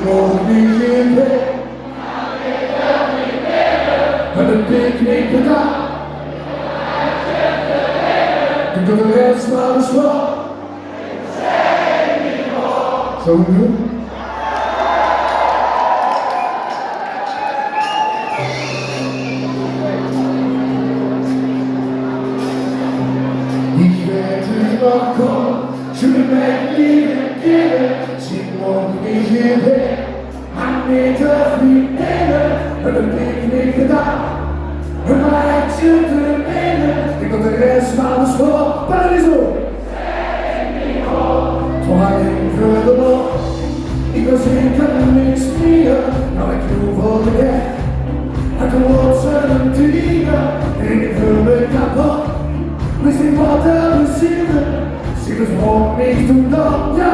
morgen niet in bed. Met een picknick gedaan. Ik doe de rest maar eens wat. Zo doen. Ich werde noch kommen, schöne Berlin gehen, sie morgen nicht hierher, an Meter fliegen, und ein Picknick getan, und mein Herzchen zu den Mähnen, ich konnte den Rest mal vor, Paradiso! Trying for the Lord, because he can mix me up, now I can move again, I can walk certain deeper, and it will make up up. Wir sind Worte und Ziele, sie braucht mich zum Dorf, ja!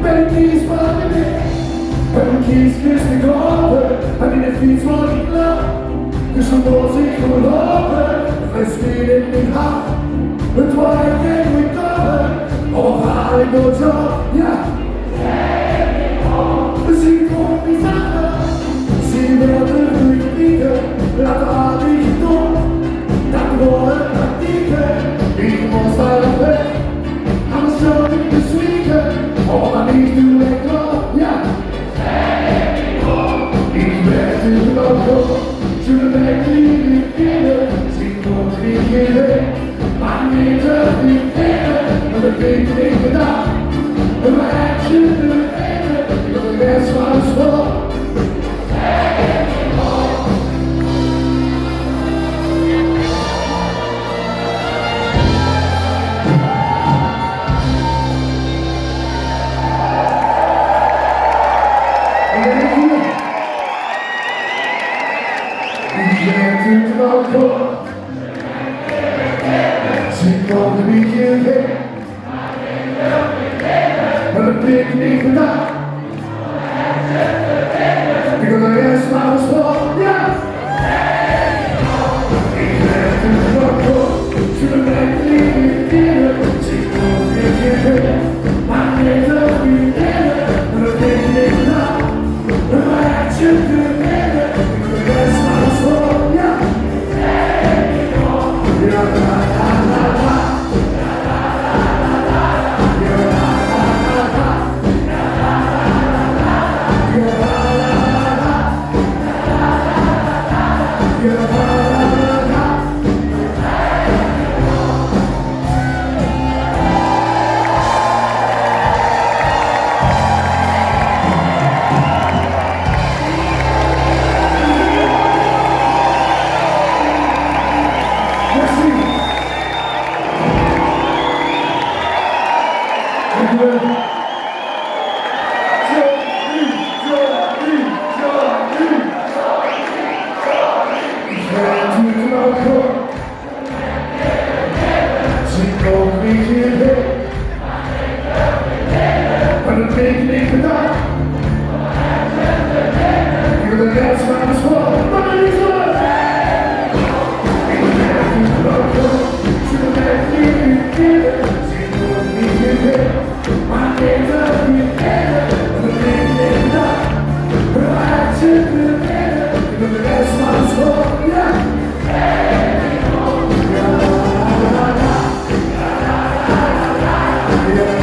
Wenn ich dies war mit mir, wenn ich dies küsst die Gruppe, wenn ich nicht viel von ihm glaub, ich schon muss ich nur loben, es geht in den Haft, und zwei gehen mit Doppel, auf alle gut Job, ja! Sie braucht mich Sache, sie wird durchbiegen, lass dich dumm. Dat wordt ik moet staan weg. Anders zou ik bezwieken. Oh, maar niet doe ik nog, ja. Ik werd in de auto. Zullen wij niet vinden? Zie nog niet meer. Maar niet terug niet vinden. Want dat heb ik niet gedaan. En mijn hartje te weten. Ik wil de rest van de school. Zit nog een beetje weg. Maar een picknick vandaag. Ik wil de rest maar eens voor, ja! Ik leg het nog voor. Zullen wij niet vinden? Zit nog een beetje weg. Maar niet nog niet vinden. Maar een picknick vandaag. Een maatje te winnen. Ik wil de rest maar eens voor, ja! Ja, la la la la. Ja, la la la la. Ja, la la la la. Ja, la la la la. Ja, la la la la. Ja, la la la la. Yeah.